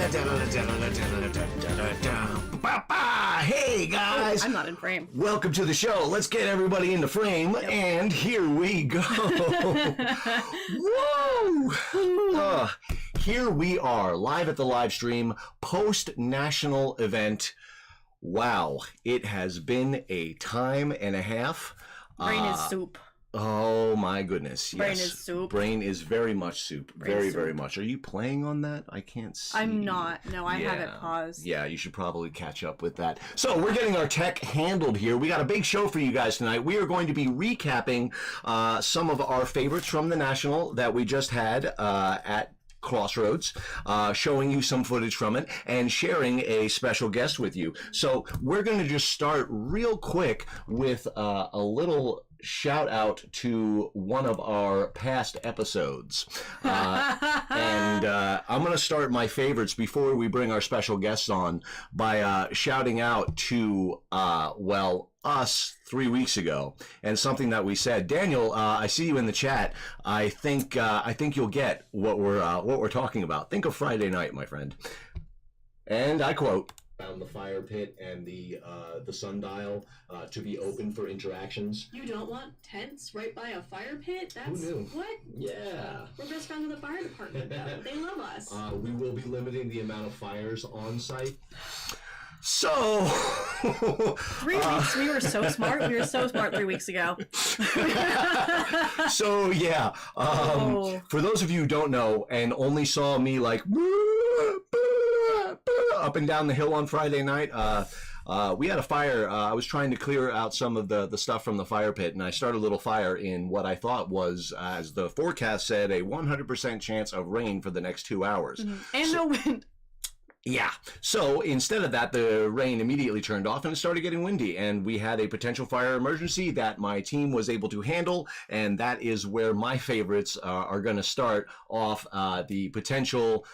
Hey guys! Oh, I'm not in frame. Welcome to the show. Let's get everybody into frame, and here we go. Woo! Here we are, live at the live stream, post-national event. Wow, it has been a time and a half. Brain is soup. Oh my goodness, yes. Brain is soup. Brain is very much soup. Very much. Are you playing on that? I can't see. I'm not. No, I have it paused. Yeah, you should probably catch up with that. So we're getting our tech handled here. We got a big show for you guys tonight. We are going to be recapping some of our favorites from the National that we just had at Crossroads, showing you some footage from it and sharing a special guest with you. So we're going to just start real quick with a little shout out to one of our past episodes. And I'm going to start my favorites before we bring our special guests on by shouting out to, us 3 weeks ago, and something that we said. Daniel, I see you in the chat. I think you'll get what we're talking about. Think of Friday night, my friend. And I quote, "Found the fire pit and the sundial to be open for interactions." You don't want tents right by a fire pit? That's Who knew? What? Yeah. We're best friends with the fire department, though. They love us. We will be limiting the amount of fires on site. So 3 weeks, we were so smart. We were so smart 3 weeks ago. So yeah, for those of you who don't know and only saw me like up and down the hill on Friday night, we had a fire. I was trying to clear out some of the stuff from the fire pit, and I started a little fire in what I thought was, as the forecast said, a 100% chance of rain for the next 2 hours. Mm-hmm. And no wind. Yeah. So instead of that, the rain immediately turned off and it started getting windy, and we had a potential fire emergency that my team was able to handle, and that is where my favorites are going to start off. The potential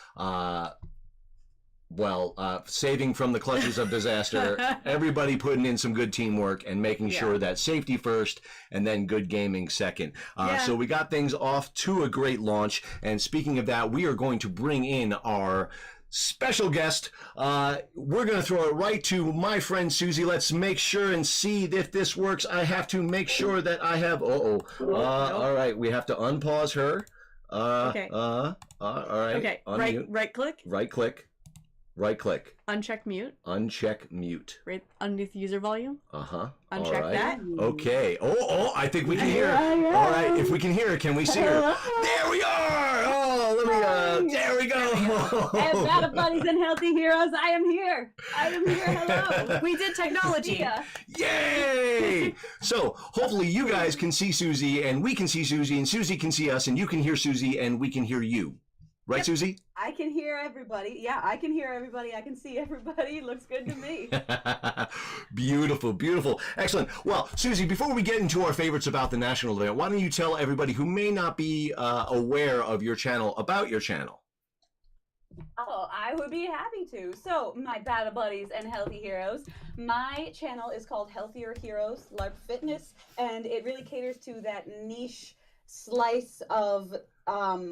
saving from the clutches of disaster, everybody putting in some good teamwork and making sure that safety first and then good gaming second. So we got things off to a great launch, and speaking of that, we are going to bring in our special guest. We're going to throw it right to my friend Susie. Let's make sure and see if this works. I have to make sure that I have... All right, we have to unpause her. Okay. All right. Okay, right click. Right click. Right click. Uncheck mute. Uncheck mute. Right underneath user volume. Uh-huh. Uncheck that. Okay. Oh, I think we can hear her. All right, if we can hear her, can we see her? There we are! Oh, let me, there we go! And Battle Buddies and Healthy Heroes, I am here. I am here, hello. We did technology. Yay! So, hopefully you guys can see Susie, and we can see Susie, and Susie can see us, and you can hear Susie, and we can hear you. Right, yep. Susie? I can hear everybody. Yeah, I can hear everybody. I can see everybody. Looks good to me. Beautiful, beautiful. Excellent. Well, Susie, before we get into our favorites about the National event, why don't you tell everybody who may not be aware of your channel about your channel? Oh, I would be happy to. So, my Battle Buddies and Healthy Heroes, my channel is called Healthier Heroes LARP Fitness, and it really caters to that niche slice of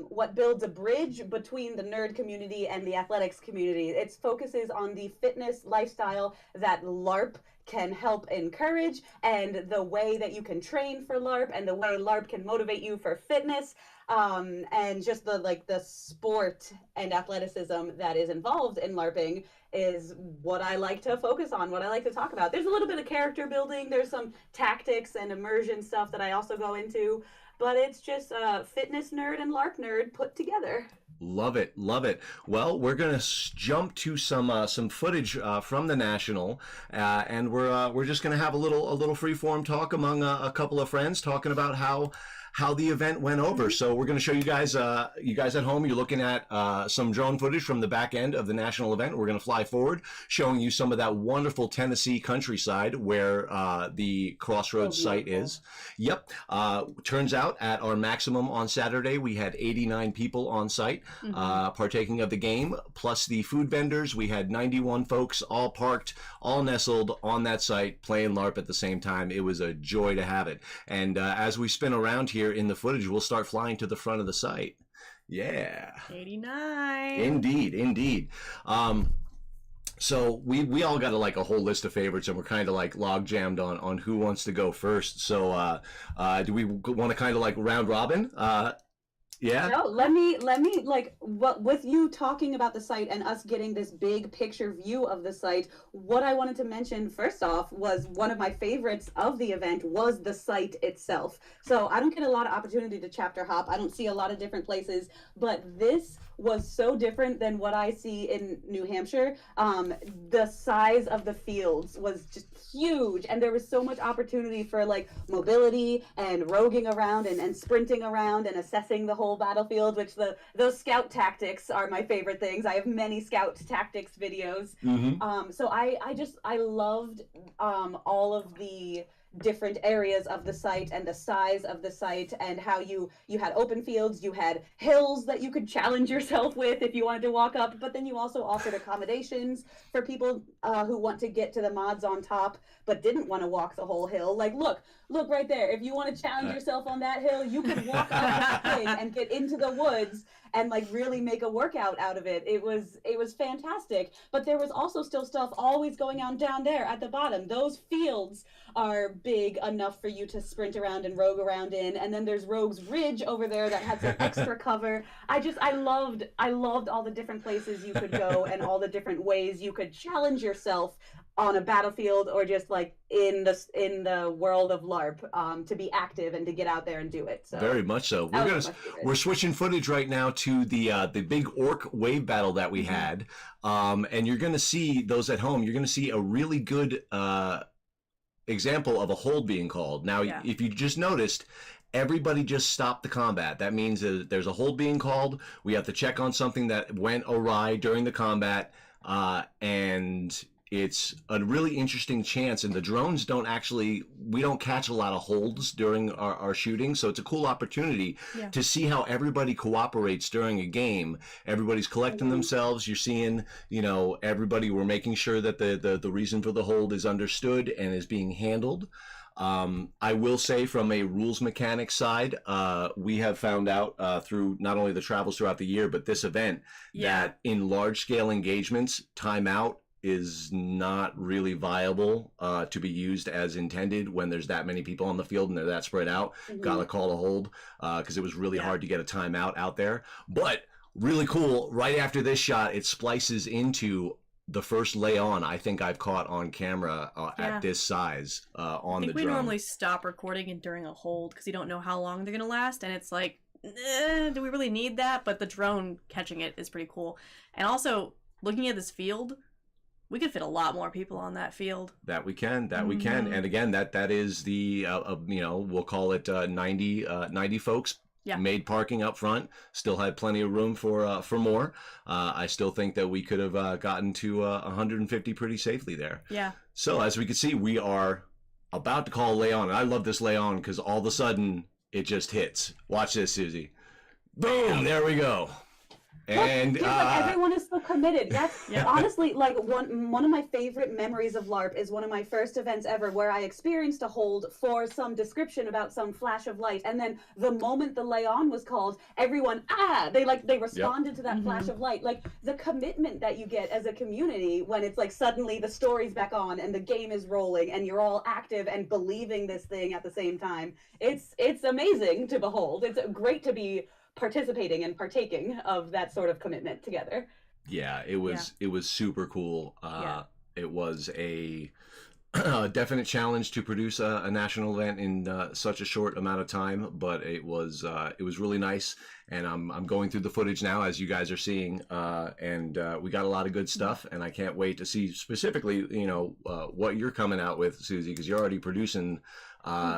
what builds a bridge between the nerd community and the athletics community. It focuses on the fitness lifestyle that LARP can help encourage, and the way that you can train for LARP, and the way LARP can motivate you for fitness, and just the sport and athleticism that is involved in LARPing is what I like to focus on, what I like to talk about. There's a little bit of character building, there's some tactics and immersion stuff that I also go into, but it's just a fitness nerd and LARP nerd put together. Love it, love it. Well, we're gonna jump to some footage from the National, and we're just gonna have a little free-form talk among a couple of friends, talking about how the event went over. So we're going to show you guys at home. You're looking at some drone footage from the back end of the National event. We're going to fly forward, showing you some of that wonderful Tennessee countryside where the Crossroads site is. Yep. Turns out at our maximum on Saturday, we had 89 people on site partaking of the game, plus the food vendors. We had 91 folks all parked, all nestled on that site, playing LARP at the same time. It was a joy to have it. And as we spin around here in the footage, we'll start flying to the front of the site. Yeah. 89. Indeed. So we all got like a whole list of favorites, and we're kind of like log jammed on who wants to go first. So do we want to kind of like round robin? Yeah. No, let me like what with you talking about the site and us getting this big picture view of the site. What I wanted to mention first off was one of my favorites of the event was the site itself. So I don't get a lot of opportunity to chapter hop. I don't see a lot of different places, but this was so different than what I see in New Hampshire. The size of the fields was just huge, and there was so much opportunity for like mobility and roguing around and sprinting around and assessing the whole battlefield, which those scout tactics are my favorite things. I have many scout tactics videos. So I loved all of the different areas of the site and the size of the site, and how you had open fields, you had hills that you could challenge yourself with if you wanted to walk up, but then you also offered accommodations for people who want to get to the mods on top but didn't want to walk the whole hill. Like look right there, if you want to challenge yourself on that hill, you could walk up that thing and get into the woods and like really make a workout out of it. It was fantastic. But there was also still stuff always going on down there at the bottom. Those fields are big enough for you to sprint around and rogue around in, and then there's Rogue's Ridge over there that had some extra cover. I loved all the different places you could go and all the different ways you could challenge yourself on a battlefield or just like in the world of LARP, to be active and to get out there and do it. So very much so. We're switching footage right now to the big orc wave battle that we had, and you're going to see those at home. You're going to see a really good example of a hold being called. Now, if you just noticed, everybody just stopped the combat. That means that there's a hold being called. We have to check on something that went awry during the combat, and it's a really interesting chance. And the drones we don't catch a lot of holds during our shooting, so it's a cool opportunity to see how everybody cooperates during a game. Everybody's collecting themselves. You're seeing, everybody, we're making sure that the reason for the hold is understood and is being handled. I will say, from a rules mechanics side, we have found out through not only the travels throughout the year, but this event, that in large scale engagements, timeout is not really viable to be used as intended when there's that many people on the field and they're that spread out. Gotta call a hold, because it was really hard to get a timeout out there. But really cool, right after this shot, it splices into the first lay on I think I've caught on camera at this size on the drone. We normally stop recording during a hold because you don't know how long they're gonna last, and it's like, do we really need that? But the drone catching it is pretty cool. And also, looking at this field, we could fit a lot more people on that field. That we can. And again, that is the we'll call it 90 folks. Made parking up front. Still had plenty of room for more. I still think that we could have gotten to 150 pretty safely there. Yeah. So as we can see, we are about to call lay on. And I love this lay on because all of a sudden it just hits. Watch this, Susie. Boom! There we go. And like everyone is so committed. That's honestly like one of my favorite memories of LARP is one of my first events ever where I experienced a hold for some description about some flash of light, and then the moment the lay on was called, everyone they responded to that flash of light. Like the commitment that you get as a community when it's like suddenly the story's back on and the game is rolling and you're all active and believing this thing at the same time. It's amazing to behold. It's great to be participating and partaking of that sort of commitment together. It was super cool. It was a definite challenge to produce a national event in such a short amount of time, but it was really nice. And I'm going through the footage now, as you guys are seeing, and we got a lot of good stuff, and I can't wait to see specifically what you're coming out with, Susie, because you're already producing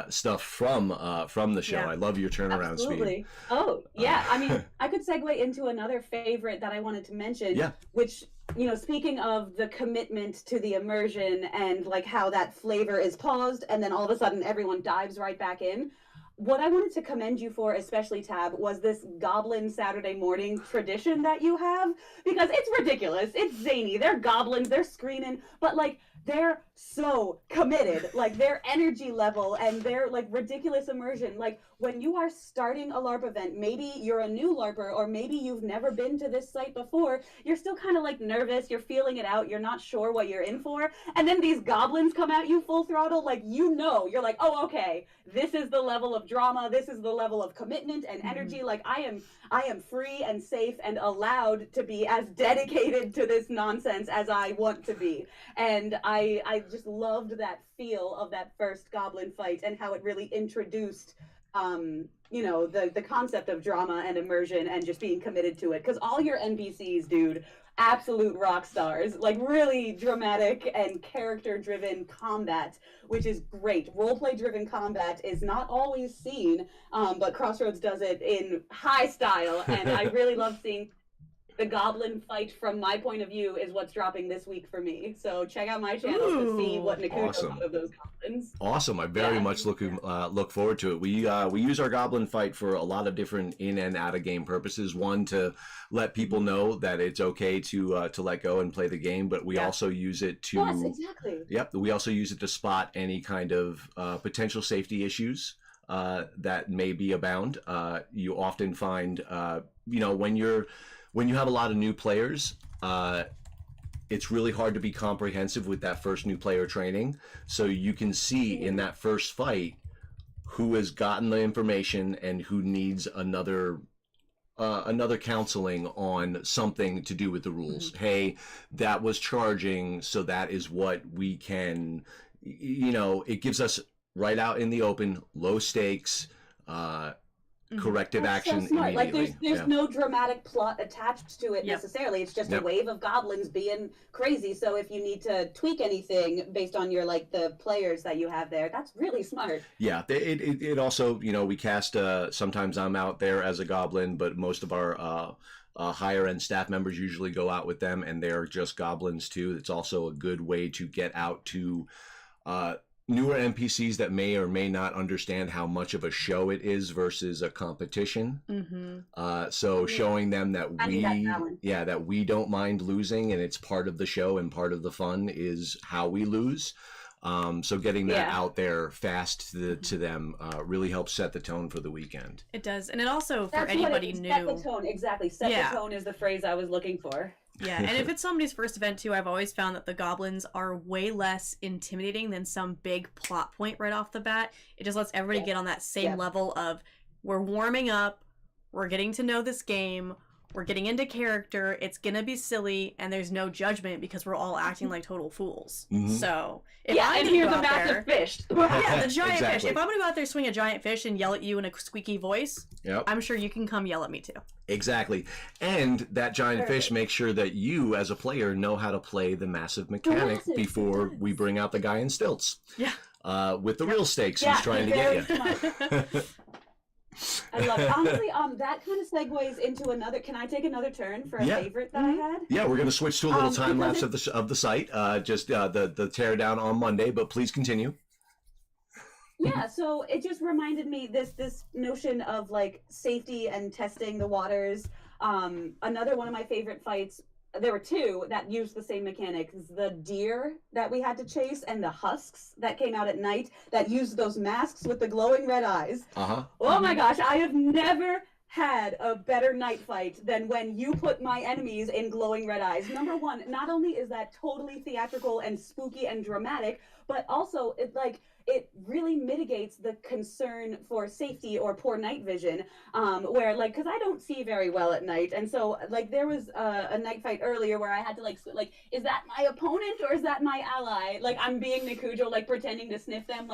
stuff from the show. I love your turnaround speed. Oh yeah, I mean, I could segue into another favorite that I wanted to mention, which, speaking of the commitment to the immersion and like how that flavor is paused and then all of a sudden everyone dives right back in. What I wanted to commend you for, especially Tab, was this Goblin Saturday morning tradition that you have, because it's ridiculous. It's zany. They're goblins. They're screaming, but like they're so committed. Like their energy level and their like ridiculous immersion. Like when you are starting a LARP event, maybe you're a new LARPer or maybe you've never been to this site before, you're still kind of like nervous, you're feeling it out, you're not sure what you're in for, and then these goblins come at you full throttle, like you're like, oh okay, this is the level of drama, this is the level of commitment and energy. Like I am free and safe and allowed to be as dedicated to this nonsense as I want to be. And I just loved that feel of that first goblin fight and how it really introduced the concept of drama and immersion and just being committed to it. Because all your NPCs, dude, absolute rock stars, like really dramatic and character driven combat, which is great. Roleplay driven combat is not always seen, but Crossroads does it in high style, and I really love seeing the goblin fight from my point of view is what's dropping this week for me. So check out my channel to see what Nakuto thought of those goblins. Awesome. I very much look forward to it. We use our goblin fight for a lot of different in and out of game purposes. One, to let people know that it's okay to let go and play the game, but we also use it to we also use it to spot any kind of potential safety issues that may be abound. You often find when you have a lot of new players, it's really hard to be comprehensive with that first new player training. So you can see in that first fight who has gotten the information and who needs another counseling on something to do with the rules. Hey, that was charging, so that is what we can, it gives us right out in the open, low stakes, corrective action so smart. immediately. Like there's no dramatic plot attached to it necessarily. It's just a wave of goblins being crazy. So if you need to tweak anything based on your the players that you have there, that's really smart. Yeah, it also, we cast sometimes I'm out there as a goblin, but most of our higher end staff members usually go out with them, and they're just goblins too. It's also a good way to get out to newer NPCs that may or may not understand how much of a show it is versus a competition. So showing them that we don't mind losing, and it's part of the show and part of the fun is how we lose. So getting that out there fast to them really helps set the tone for the weekend. It does, and it also for anybody new. Set the tone, exactly. Set the tone is the phrase I was looking for. Yeah, and if it's somebody's first event too, I've always found that the goblins are way less intimidating than some big plot point right off the bat. It just lets everybody get on that same level of, we're warming up, we're getting to know this game, we're getting into character, it's gonna be silly, and there's no judgment because we're all acting like total fools. So if and here's a massive fish. The giant fish. If I'm gonna go out there, swing a giant fish, and yell at you in a squeaky voice, I'm sure you can come yell at me too. Exactly. And that giant fish makes sure that you, as a player, know how to play the massive mechanic before we bring out the guy in stilts. With the real stakes he's trying to get you. I love it. Honestly, that kind of segues into another. Can I take another turn for a favorite that I had? Yeah, we're going to switch to a little time lapse of the site. Just the teardown on Monday, but please continue. Yeah, so it just reminded me this notion of safety and testing the waters. Another one of my favorite fights. There were two that used the same mechanics. The deer that we had to chase and the husks that came out at night that used those masks with the glowing red eyes. Oh my gosh, I have never had a better night fight than when you put my enemies in glowing red eyes. Number one, not only is that totally theatrical and spooky and dramatic, but also it really mitigates the concern for safety or poor night vision, where because I don't see very well at night, and so there was a night fight earlier where I had to is that my opponent or is that my ally? I'm being Nikujo, pretending to sniff them,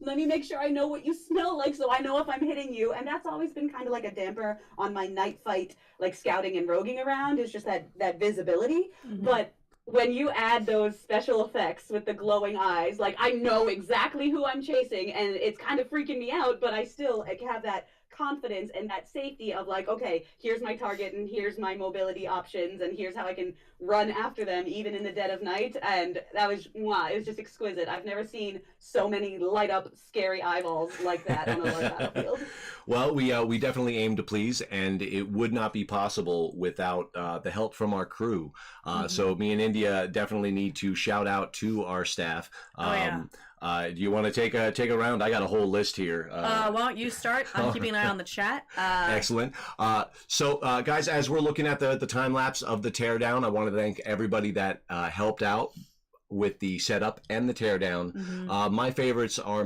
let me make sure I know what you smell like so I know if I'm hitting you. And that's always been kind of a damper on my night fight, scouting and roguing around, is just that visibility. But when you add those special effects with the glowing eyes, I know exactly who I'm chasing, and it's kind of freaking me out, but I still have that confidence and that safety of like, okay, here's my target and here's my mobility options and here's how I can run after them even in the dead of night. And that was, wow, it was just exquisite. I've never seen so many light up scary eyeballs like that on a LARP battlefield. Well, we definitely aim to please, and it would not be possible without the help from our crew. So me and India definitely need to shout out to our staff. Do you want to take a round? I got a whole list here. Why don't you start? I'm keeping an eye on the chat. Excellent. So, guys, as we're looking at the time lapse of the teardown, I want to thank everybody that helped out with the setup and the teardown. My favorites are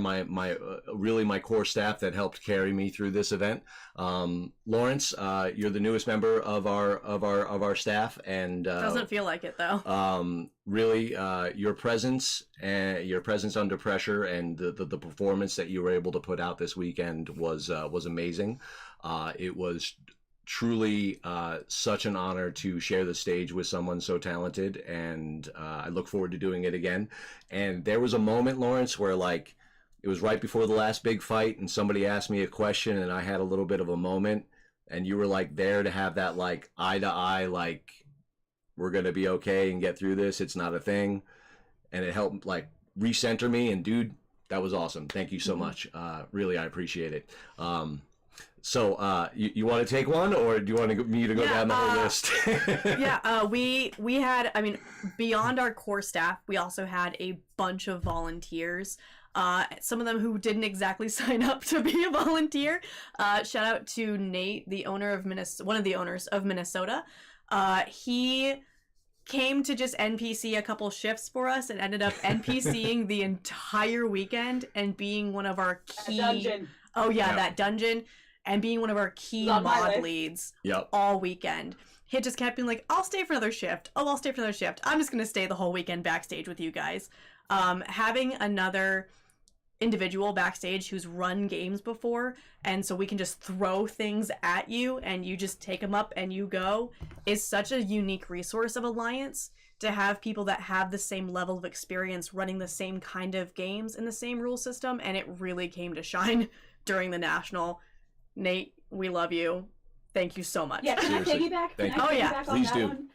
really my core staff that helped carry me through this event. Lawrence, you're the newest member of our staff, and Doesn't feel like it though. Really, your presence under pressure and the performance that you were able to put out this weekend was amazing. It was truly such an honor to share the stage with someone so talented, and I look forward to doing it again. And there was a moment, Lawrence, where like it was right before the last big fight and somebody asked me a question and I had a little bit of a moment, and you were like there to have that like eye to eye, like we're gonna be okay and get through this, it's not a thing. And it helped like recenter me, and dude, that was awesome. Thank you so much. Really, I appreciate it. So you want to take one, or do you want me to go down the whole list? We had, I mean, beyond our core staff, we also had a bunch of volunteers. Some of them who didn't exactly sign up to be a volunteer. Shout out to Nate, the owner of one of the owners of Minnesota. He came to just NPC a couple shifts for us and ended up NPCing the entire weekend and being one of our key. Dungeon. Oh yeah, that dungeon. And being one of our key mod leads all weekend. He just kept being like, I'll stay for another shift. Oh, I'll stay for another shift. I'm just going to stay the whole weekend backstage with you guys. Having another individual backstage who's run games before, and so we can just throw things at you and you just take them up and you go, is such a unique resource of Alliance, to have people that have the same level of experience running the same kind of games in the same rule system. And it really came to shine during the National. Nate, we love you. Thank you so much. Yeah, can I piggyback? Please do.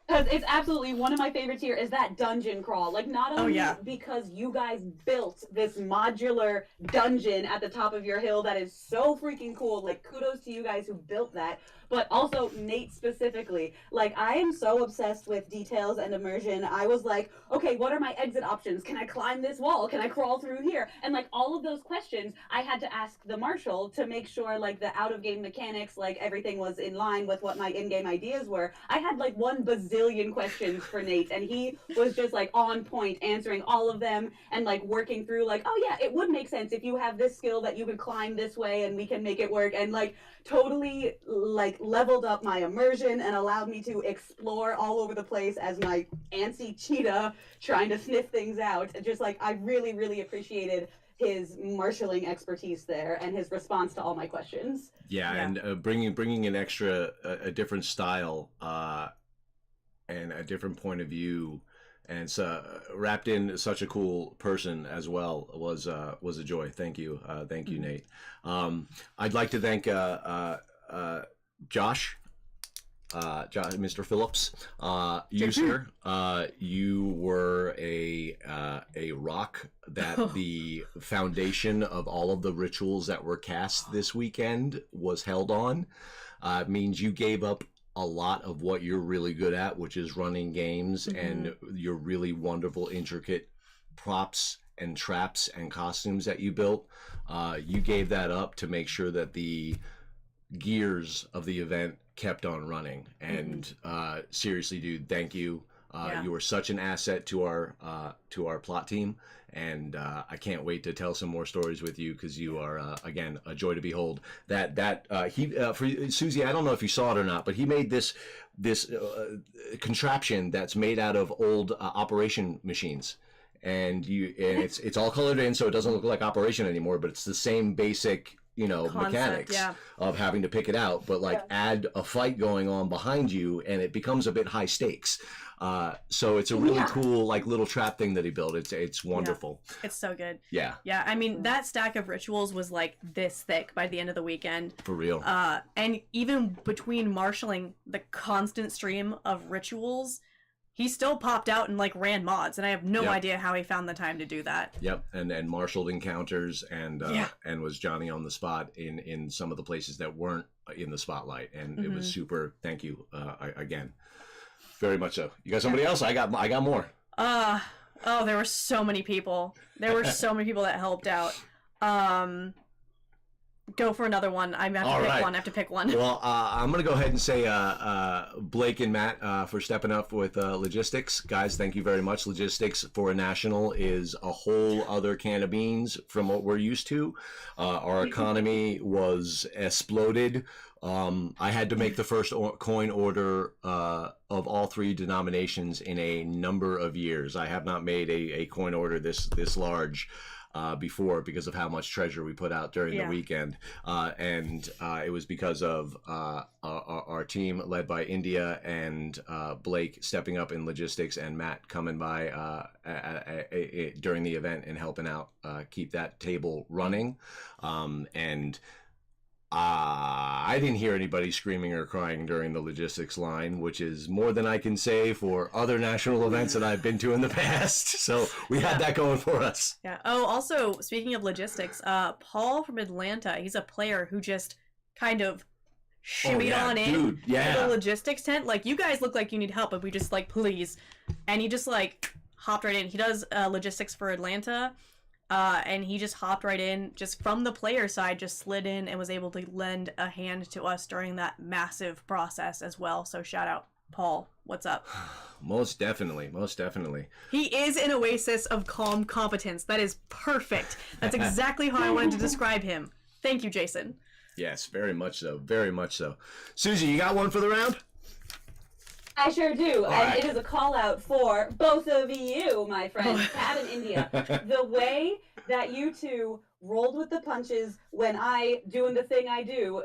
Because it's absolutely one of my favorites here is that dungeon crawl. Like, not only because you guys built this modular dungeon at the top of your hill that is so freaking cool. Like, kudos to you guys who built that. But also Nate specifically. Like, I am so obsessed with details and immersion. I was like, okay, what are my exit options? Can I climb this wall? Can I crawl through here? And like all of those questions, I had to ask the marshal to make sure like the out-of-game mechanics, like everything was in line with what my in-game ideas were. I had like 1 bazillion questions for Nate, and he was just like on point answering all of them and like working through like, oh yeah, it would make sense if you have this skill that you could climb this way and we can make it work. And like totally like leveled up my immersion and allowed me to explore all over the place as my antsy cheetah trying to sniff things out. Just like, I really, really appreciated his marshalling expertise there and his response to all my questions. And bringing an extra, a different style and a different point of view, and so wrapped in such a cool person as well was a joy. Thank you, Nate. I'd like to thank Josh, Mr. Phillips, you sir. You were a rock that the foundation of all of the rituals that were cast this weekend was held on. It means you gave up a lot of what you're really good at, which is running games, and your really wonderful, intricate props and traps and costumes that you built. You gave that up to make sure that the gears of the event kept on running. And seriously, dude, thank you. You were such an asset to our plot team, and I can't wait to tell some more stories with you, because you are again a joy to behold. For Susie, I don't know if you saw it or not, but he made this contraption that's made out of old operation machines, and it's all colored in, so it doesn't look like operation anymore, but it's the same basic Concept, mechanics yeah. of having to pick it out, but like add a fight going on behind you, and it becomes a bit high stakes. So it's a really cool like little trap thing that he built. It's wonderful. It's so good. Yeah. Yeah, I mean, that stack of rituals was like this thick by the end of the weekend. For real. And even between marshaling the constant stream of rituals, he still popped out and like ran mods, and I have no idea how he found the time to do that. Yep, and marshaled encounters and was Johnny on the spot in some of the places that weren't in the spotlight, and it was super. Thank you again, very much so. You got somebody else? I got more. Oh, there were so many people. There were so many people that helped out. Go for another one. I have to pick one. Well, I'm going to go ahead and say Blake and Matt for stepping up with logistics. Guys, thank you very much. Logistics for a national is a whole other can of beans from what we're used to. Our economy was exploded. I had to make the first coin order of all three denominations in a number of years. I have not made a coin order this large before because of how much treasure we put out during the weekend. And it was because of our team led by India and Blake stepping up in logistics, and Matt coming by during the event and helping out keep that table running. And I didn't hear anybody screaming or crying during the logistics line, which is more than I can say for other national events that I've been to in the past. So we had that going for us. Yeah. Oh, also, speaking of logistics, Paul from Atlanta, he's a player who just kind of shimmied on in to the logistics tent. Like, you guys look like you need help, but we just like, please. And he just like hopped right in. He does logistics for Atlanta. And he just hopped right in, just from the player side, just slid in and was able to lend a hand to us during that massive process as well. So shout out, Paul. What's up? Most definitely. Most definitely. He is an oasis of calm competence. That is perfect. That's exactly how I wanted to describe him. Thank you, Jason. Yes, very much so. Very much so. Susie, you got one for the round? I sure do, All and right. it is a call out for both of you, my friends, Kat and India. The way that you two rolled with the punches when I, doing the thing I do,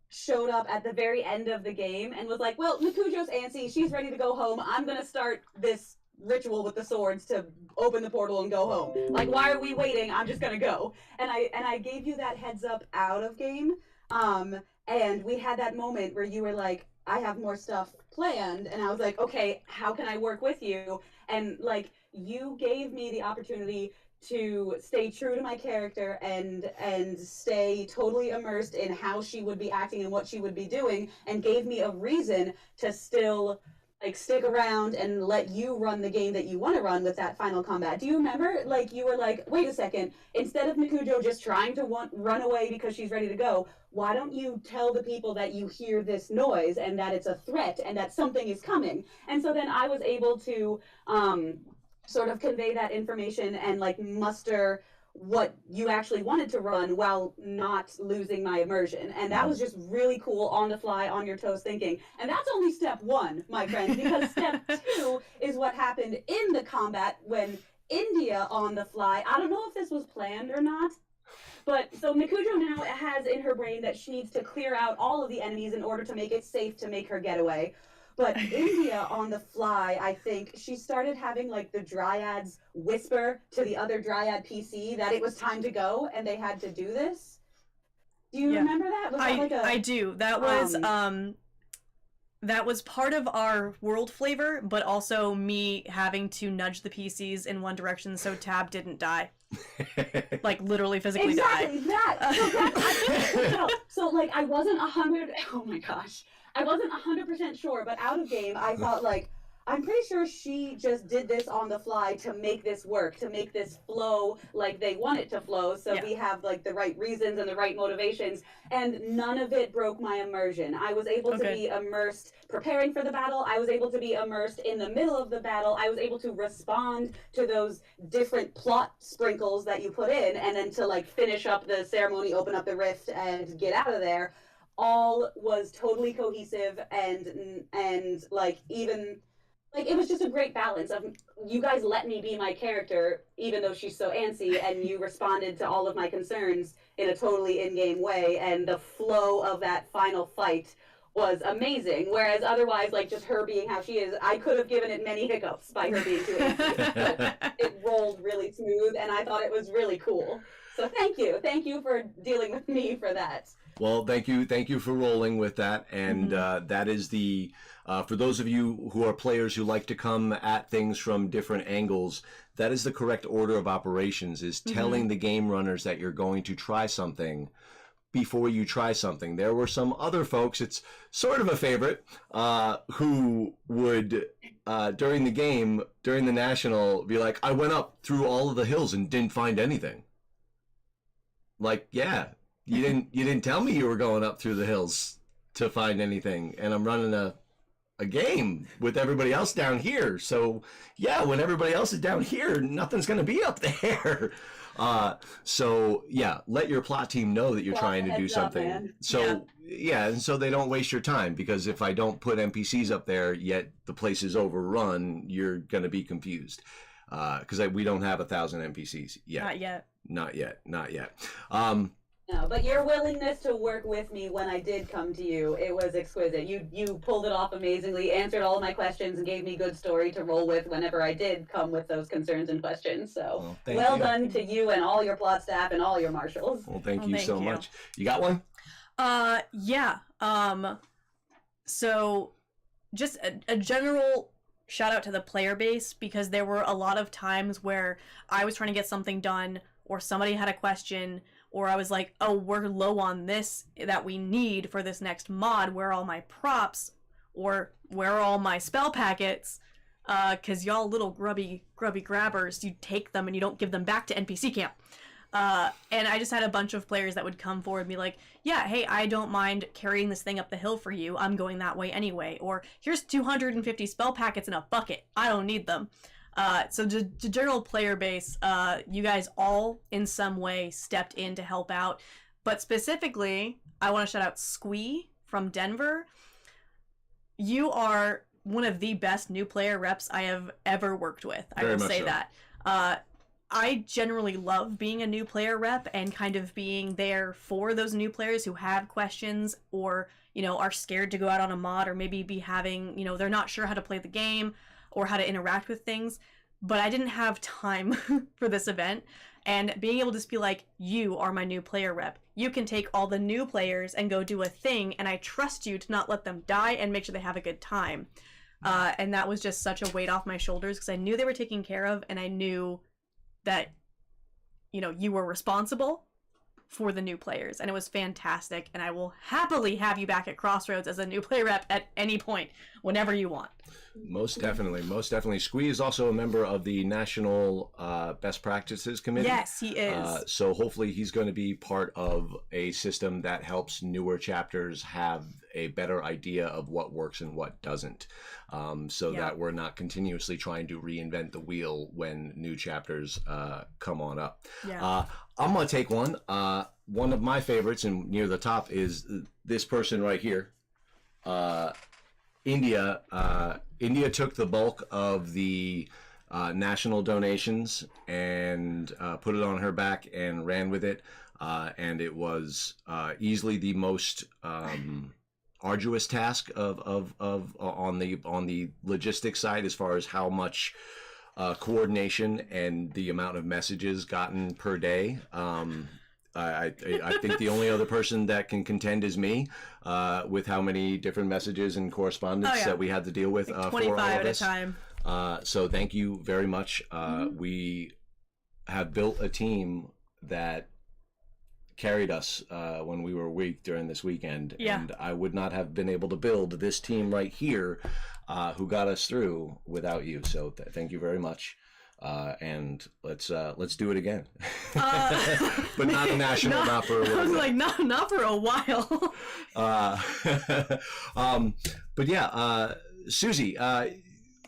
showed up at the very end of the game and was like, well, Nakujo's antsy, she's ready to go home, I'm gonna start this ritual with the swords to open the portal and go home. Like, why are we waiting? I'm just gonna go. And I gave you that heads up out of game, and we had that moment where you were like, I have more stuff planned, and I was like, okay, how can I work with you? And like, you gave me the opportunity to stay true to my character and stay totally immersed in how she would be acting and what she would be doing, and gave me a reason to still like stick around and let you run the game that you want to run with that final combat. Do you remember? Like, you were like, wait a second, instead of Nakujo just trying to run away because she's ready to go, why don't you tell the people that you hear this noise and that it's a threat and that something is coming? And so then I was able to sort of convey that information and like muster what you actually wanted to run while not losing my immersion. And that was just really cool, on the fly, on your toes thinking. And that's only step one, my friends, because step two is what happened in the combat when India on the fly, I don't know if this was planned or not, but so Nakujo now has in her brain that she needs to clear out all of the enemies in order to make it safe to make her getaway. But India on the fly, I think, she started having like the dryads whisper to the other dryad PC that it was time to go and they had to do this. Do you remember that? Was that like I do. That was part of our world flavor, but also me having to nudge the PCs in one direction so Tab didn't die. Like, literally physically exactly die. So like, I wasn't 100, oh my gosh. I wasn't 100% sure, but out of game, I thought like, I'm pretty sure she just did this on the fly to make this work, to make this flow like they want it to flow, so we have like the right reasons and the right motivations, and none of it broke my immersion. I was able to be immersed preparing for the battle, I was able to be immersed in the middle of the battle, I was able to respond to those different plot sprinkles that you put in, and then to like finish up the ceremony, open up the rift, and get out of there. All was totally cohesive, and like even like, it was just a great balance of you guys let me be my character, even though she's so antsy, and you responded to all of my concerns in a totally in-game way, and the flow of that final fight was amazing. Whereas otherwise, like, just her being how she is, I could have given it many hiccups by her being too antsy. But it rolled really smooth, and I thought it was really cool. So thank you for dealing with me for that. Well, thank you for rolling with that, and that is the for those of you who are players who like to come at things from different angles, that is the correct order of operations, is telling the game runners that you're going to try something before you try something. There were some other folks, it's sort of a favorite, who would during the game, during the national, be like, I went up through all of the hills and didn't find anything. Like, yeah, you didn't tell me you were going up through the hills to find anything, and I'm running a game with everybody else down here. So yeah, when everybody else is down here, nothing's going to be up there. So yeah, let your plot team know that you're trying to do something. And so they don't waste your time, because if I don't put NPCs up there yet the place is overrun, you're going to be confused. Because we don't have 1,000 NPCs yet. Not yet. No, but your willingness to work with me when I did come to you, it was exquisite. You pulled it off amazingly, answered all of my questions, and gave me good story to roll with whenever I did come with those concerns and questions. So well done to you and all your plot staff and all your marshals. Well, thank you so much. You got one? Yeah. So just a general shout out to the player base, because there were a lot of times where I was trying to get something done, or somebody had a question, or I was like, oh, we're low on this that we need for this next mod. Where are all my props? Or where are all my spell packets? Because y'all little grubby grabbers, you take them and you don't give them back to NPC camp. And I just had a bunch of players that would come forward and be like, yeah, hey, I don't mind carrying this thing up the hill for you. I'm going that way anyway. Or here's 250 spell packets in a bucket. I don't need them. So the general player base, you guys all in some way stepped in to help out. But specifically, I want to shout out Squee from Denver. You are one of the best new player reps I have ever worked with. I will say that. I generally love being a new player rep and kind of being there for those new players who have questions, or, you know, are scared to go out on a mod, or maybe be having, you know, they're not sure how to play the game or how to interact with things. But I didn't have time for this event, and being able to just be like, you are my new player rep. You can take all the new players and go do a thing, and I trust you to not let them die and make sure they have a good time. And that was just such a weight off my shoulders, because I knew they were taken care of, and I knew that, you know, you were responsible for the new players, and it was fantastic. And I will happily have you back at Crossroads as a new player rep at any point, whenever you want. Most definitely. Squee is also a member of the National Best Practices Committee. Yes, he is. So hopefully he's going to be part of a system that helps newer chapters have a better idea of what works and what doesn't, that we're not continuously trying to reinvent the wheel when new chapters come on up. I'm going to take one. One of my favorites, and near the top, is this person right here. India took the bulk of the national donations and put it on her back and ran with it, and it was easily the most arduous task of on the logistics side, as far as how much coordination and the amount of messages gotten per day. I think the only other person that can contend is me, with how many different messages and correspondence that we had to deal with, like 25 for all of this. At a time. So thank you very much. We have built a team that carried us when we were weak during this weekend, and I would not have been able to build this team right here, who got us through, without you. So thank you very much. And let's do it again. But not a national, not for a while. I was like, not for a while. But yeah, Susie,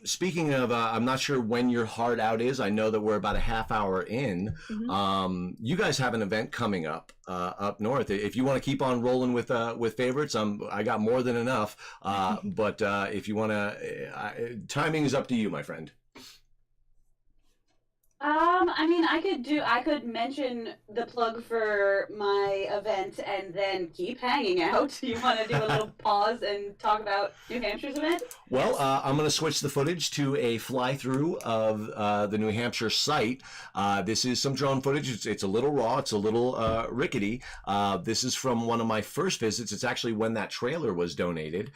speaking of, I'm not sure when your hard out is. I know that we're about a half hour in. You guys have an event coming up up north. If you want to keep on rolling with favorites, I got more than enough. But if you want to, timing is up to you, my friend. I mean, I could mention the plug for my event and then keep hanging out. You want to do a little pause and talk about New Hampshire's event? Well, I'm going to switch the footage to a fly-through of the New Hampshire site. This is some drone footage. It's a little raw. It's a little rickety. This is from one of my first visits. It's actually when that trailer was donated.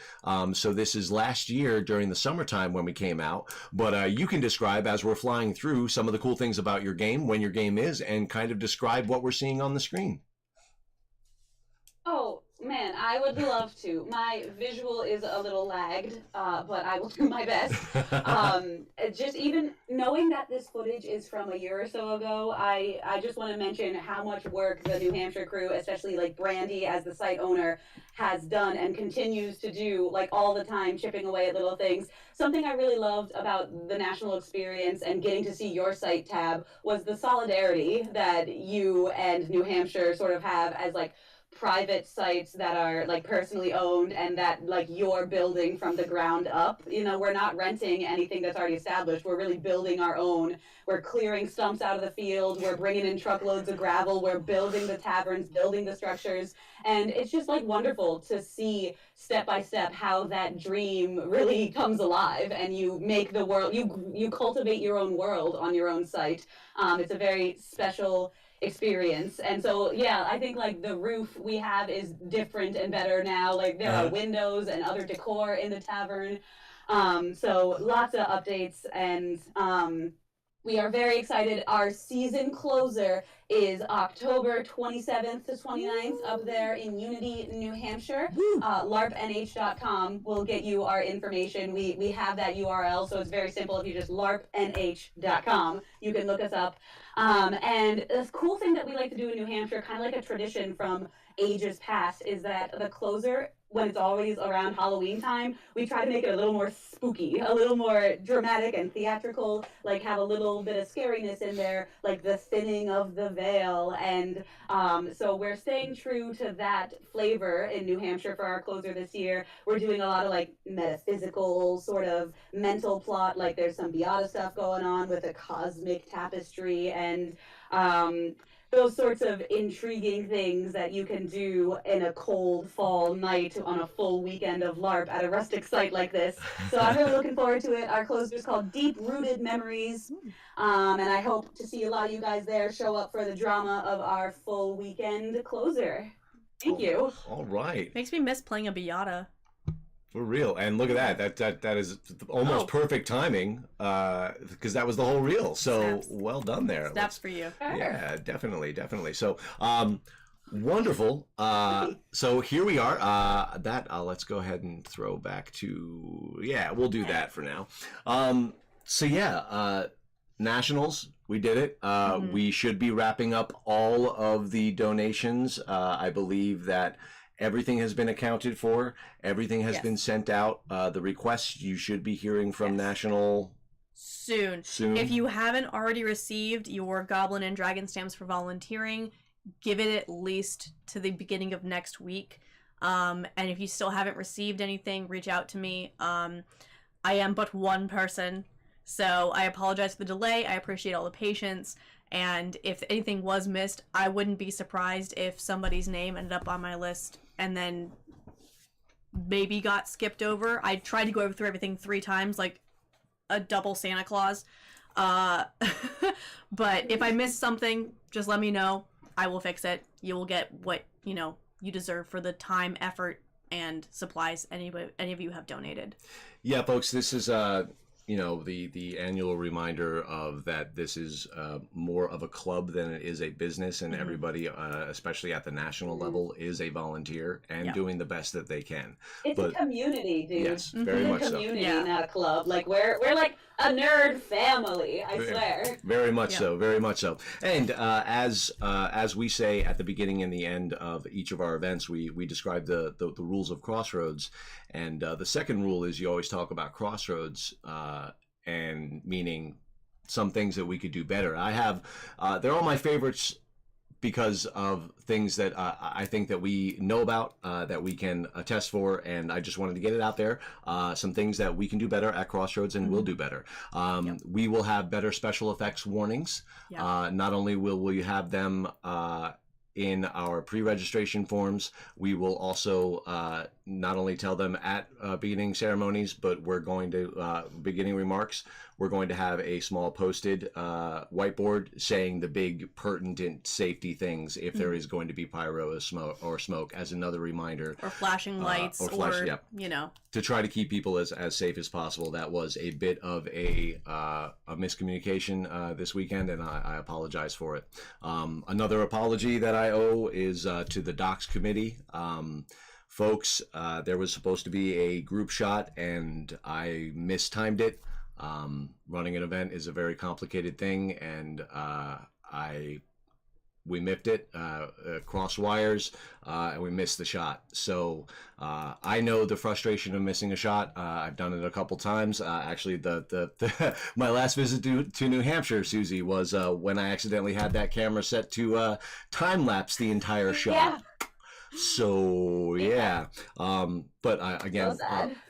So this is last year during the summertime when we came out. But you can describe, as we're flying through, some of the cool things about your game, when your game is, and kind of describe what we're seeing on the screen. Oh, man, I would love to. My visual is a little lagged, but I will do my best. Just even knowing that this footage is from a year or so ago, I just want to mention how much work the New Hampshire crew, especially like Brandy as the site owner, has done and continues to do, like all the time, chipping away at little things. Something I really loved about the national experience and getting to see your site, Tab, was the solidarity that you and New Hampshire sort of have as like private sites that are like personally owned and that like you're building from the ground up. You know, we're not renting anything that's already established. We're really building our own. We're clearing stumps out of the field. We're bringing in truckloads of gravel. We're building the taverns, building the structures. And it's just like wonderful to see step by step how that dream really comes alive and you make the world, you cultivate your own world on your own site. It's a very special experience. And so yeah, I think like the roof we have is different and better now. Like there are windows and other decor in the tavern. So lots of updates, and we are very excited. Our season closer is October 27th to 29th up there in Unity, New Hampshire. LARPNH.com will get you our information. We have that URL, so it's very simple. If you just LARPNH.com, you can look us up. And the cool thing that we like to do in New Hampshire, kind of like a tradition from ages past, is that the closer, when it's always around Halloween time, we try to make it a little more spooky, a little more dramatic and theatrical, like have a little bit of scariness in there, like the thinning of the veil. And so we're staying true to that flavor in New Hampshire for our closer this year. We're doing a lot of like metaphysical sort of mental plot, like there's some Beata stuff going on with a cosmic tapestry and those sorts of intriguing things that you can do in a cold fall night on a full weekend of LARP at a rustic site like this. So I'm really looking forward to it. Our closer is called Deep Rooted Memories. And I hope to see a lot of you guys there show up for the drama of our full weekend closer. Thank you. All right. Makes me miss playing a Beata. For real. And look at that is almost perfect timing, because that was the whole reel. So Snaps. Well done there. Snaps for you. Yeah, definitely. So wonderful. So here we are. Let's go ahead and throw back to, we'll do that for now. Nationals, we did it. We should be wrapping up all of the donations. I believe that everything has been accounted for. Everything has been sent out. The requests you should be hearing from National soon. If you haven't already received your Goblin and Dragon stamps for volunteering, give it at least to the beginning of next week. And if you still haven't received anything, reach out to me. I am but one person, so I apologize for the delay. I appreciate all the patience. And if anything was missed, I wouldn't be surprised if somebody's name ended up on my list and then maybe got skipped over. I tried to go through everything 3 times, like a double Santa Claus. But if I missed something, just let me know. I will fix it. You will get what, you deserve for the time, effort, and supplies any of you have donated. Yeah, folks, this is the annual reminder of that this is more of a club than it is a business, and everybody, especially at the national level, is a volunteer and doing the best that they can. It's a community, dude. Yes, very much so. It's a community, not a club. Like we're like a nerd family, I swear. Very much so, very much so. And as we say at the beginning and the end of each of our events, we describe the rules of Crossroads. And the second rule is you always talk about Crossroads and meaning some things that we could do better. I have, they're all my favorites because of things that I think that we know about, that we can attest for, and I just wanted to get it out there. Some things that we can do better at Crossroads and will do better. We will have better special effects warnings. Not only will you have them in our pre-registration forms, we will also not only tell them at beginning ceremonies, but we're going to, beginning remarks, we're going to have a small posted whiteboard saying the big pertinent safety things if there is going to be pyro or smoke as another reminder. Or flashing lights, or you know. To try to keep people as safe as possible. That was a bit of a miscommunication this weekend, and I apologize for it. Another apology that I owe is to the docs committee. Folks, there was supposed to be a group shot, and I mistimed it. Running an event is a very complicated thing, and we miffed it, cross wires, and we missed the shot. So I know the frustration of missing a shot. I've done it a couple times. Actually, my last visit to New Hampshire, Susie, was when I accidentally had that camera set to time lapse the entire shot. Yeah. So yeah, but again,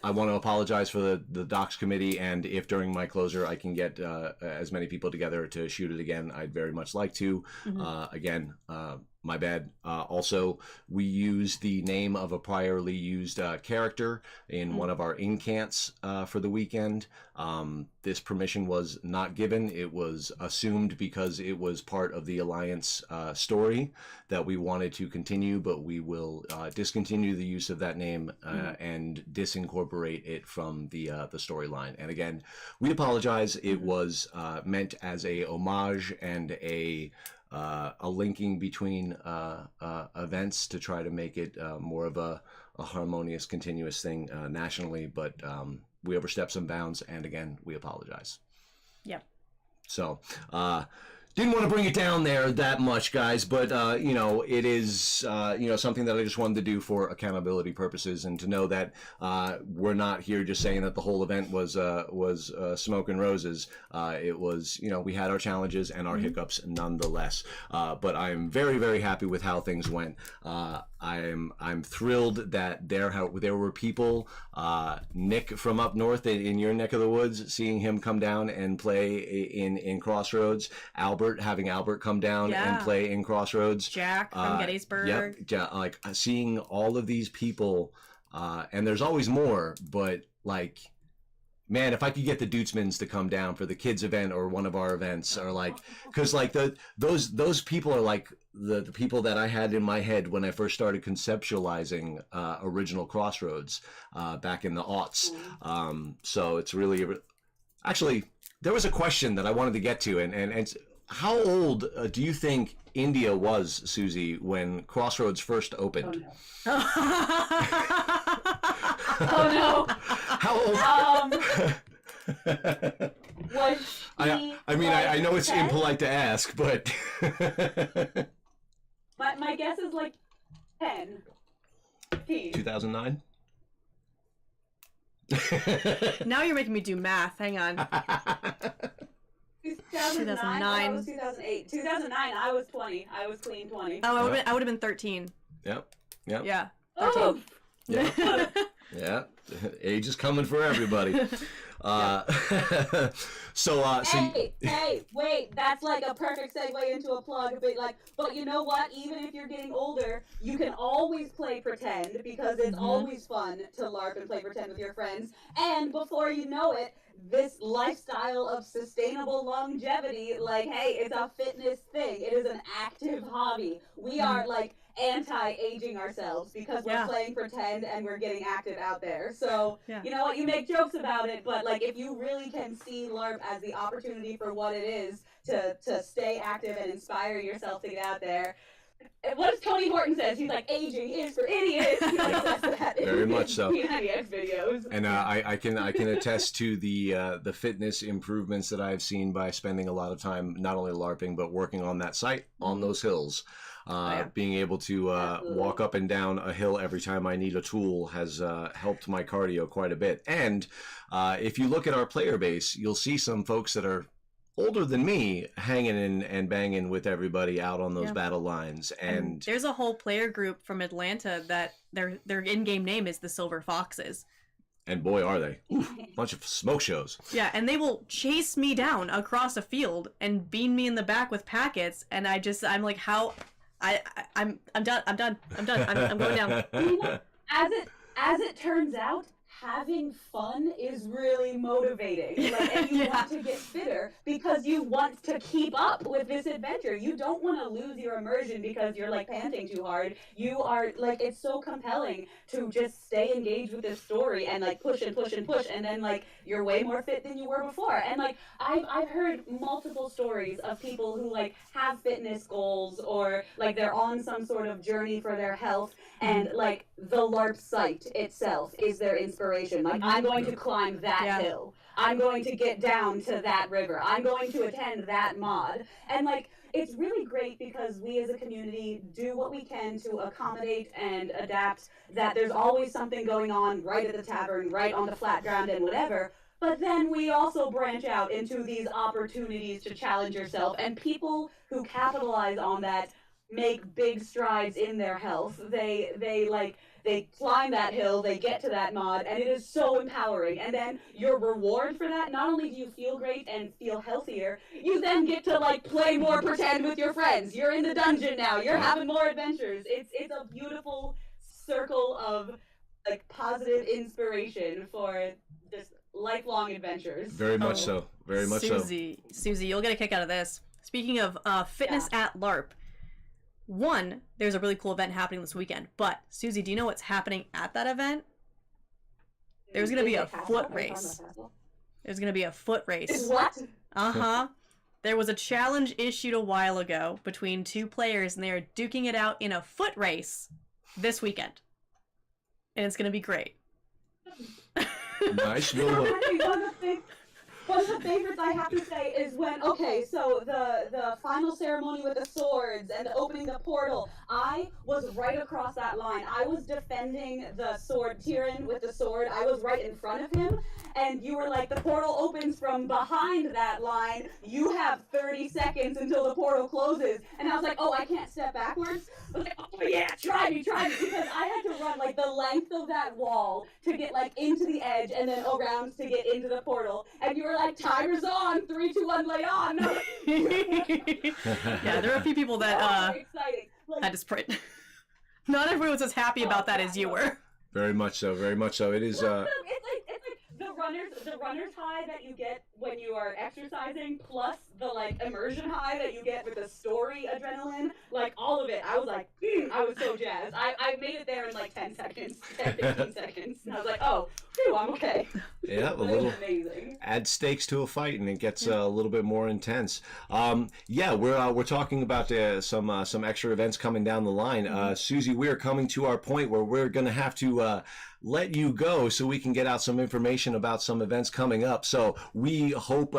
I want to apologize for the docs committee, and if during my closer I can get as many people together to shoot it again, I'd very much like to. Again, my bad. Also, we used the name of a priorly used character in one of our incants for the weekend. This permission was not given. It was assumed because it was part of the Alliance story that we wanted to continue, but we will discontinue the use of that name and disincorporate it from the storyline. And again, we apologize. It was meant as a homage and a linking between events to try to make it more of a harmonious, continuous thing nationally, but we overstepped some bounds, and again, we apologize. Yeah. So, didn't want to bring it down there that much, guys, but you know, it is you know, something that I just wanted to do for accountability purposes, and to know that we're not here just saying that the whole event was smoke and roses. It was, you know, we had our challenges and our hiccups nonetheless. But I'm very, very happy with how things went. I'm thrilled that there were people, Nick from up north in your neck of the woods, seeing him come down and play in Crossroads. Having Albert come down and play in Crossroads. Jack from Gettysburg. Yep, like seeing all of these people, and there's always more, but like, man, if I could get the Dutesmans to come down for the kids event or one of our events, or like, because like those people are like the people that I had in my head when I first started conceptualizing original Crossroads back in the aughts. So it's really, actually, there was a question that I wanted to get to, and how old do you think India was, Susie, when Crossroads first opened? Oh no. How old? Was I mean, I know it's 10? impolite to ask, but my guess is like 10. 2009. Now you're making me do math. Hang on. 2009. I was 2008. 2009. I was 20. I was clean 20. Oh, I would have been 13. Yep. Yeah. 13. Oh. Yeah. Yeah. Age is coming for everybody. Hey, wait, that's like a perfect segue into a plug. But you know what? Even if you're getting older, you can always play pretend, because it's always fun to LARP and play pretend with your friends. And before you know it, this lifestyle of sustainable longevity, like, hey, it's a fitness thing. It is an active hobby. We are like anti-aging ourselves because we're playing pretend and we're getting active out there. So, you know what, you make jokes about it, but like, if you really can see LARP as the opportunity for what it is to stay active and inspire yourself to get out there. What does Tony Horton says? He's like, aging is for idiots. He says that very much so. P90X videos. And I can attest to the fitness improvements that I've seen by spending a lot of time not only LARPing but working on that site on those hills. Being able to walk up and down a hill every time I need a tool has helped my cardio quite a bit. And if you look at our player base, you'll see some folks that are older than me hanging in and banging with everybody out on those battle lines. And there's a whole player group from Atlanta that their in-game name is the Silver Foxes. And boy, are they. Bunch of smoke shows. Yeah, and they will chase me down across a field and beam me in the back with packets, and I'm like, how... I'm done. I'm going down. You know, as it turns out, having fun is really motivating. Like, and you want to get fitter because you want to keep up with this adventure. You don't want to lose your immersion because you're like panting too hard. You are like, it's so compelling to just stay engaged with this story and like push and push and push, and then like you're way more fit than you were before. And like I've heard multiple stories of people who like have fitness goals or like they're on some sort of journey for their health, and like the LARP site itself is their inspiration. Like, I'm going to climb that hill. I'm going to get down to that river. I'm going to attend that mod. And like, it's really great because we as a community do what we can to accommodate and adapt, that there's always something going on right at the tavern, right on the flat ground and whatever. But then we also branch out into these opportunities to challenge yourself, and people who capitalize on that make big strides in their health. They climb that hill, they get to that mod, and it is so empowering. And then your reward for that, not only do you feel great and feel healthier, you then get to like play more pretend with your friends. You're in the dungeon now, you're having more adventures. It's a beautiful circle of like positive inspiration for just lifelong adventures. Very much so. Very much so. Susie, you'll get a kick out of this. Speaking of fitness at LARP, one, there's a really cool event happening this weekend, but Susie, do you know what's happening at that event? There's going to be a foot race. There's going to be a foot race. What? Uh-huh. There was a challenge issued a while ago between two players, and they are duking it out in a foot race this weekend. And it's going to be great. Nice. One of the favorites I have to say is when, okay, so the final ceremony with the swords and opening the portal, I was right across that line. I was defending the sword, Tyrion with the sword. I was right in front of him, and you were like, the portal opens from behind that line. You have 30 seconds until the portal closes. And I was like, oh, I can't step backwards? I was like, oh yeah, try me, because I had to run like the length of that wall to get like into the edge and then around to get into the portal. And you were like, timer's on, 3, 2, 1, lay on. Yeah, there are a few people that exciting. Like, had to sprint. Not everyone was as happy about that as you were. Very much so. Very much so. It is. It's like the runner's high that you get when you are exercising, plus the like immersion high that you get with the story adrenaline, like all of it. I was like, I was so jazzed. I made it there in like 10 seconds, 15 seconds. And I was like, oh, phew, I'm okay. Yeah, a little amazing. Add stakes to a fight, and it gets a little bit more intense. Yeah, we're talking about some extra events coming down the line. Susie, we are coming to our point where we're going to have to let you go so we can get out some information about some events coming up. So we hope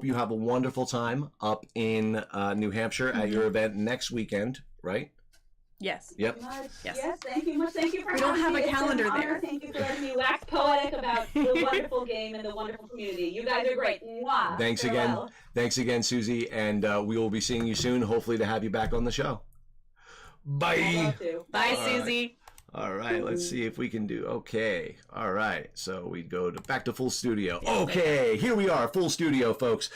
you have a wonderful time up in New Hampshire at your event next weekend, right? Yes. Yep. Yes. Thank you much. Thank you for we don't have a calendar there. Thank you for letting me wax poetic about the wonderful game and the wonderful community. You guys are great. Mwah. Thanks Farewell. again. Thanks again, Susie, and we will be seeing you soon. Hopefully to have you back on the show. Bye. I'd love to. Bye, Susie. All right, let's see if we can do, okay. All right, so we go back to full studio. Okay, here we are, full studio, folks.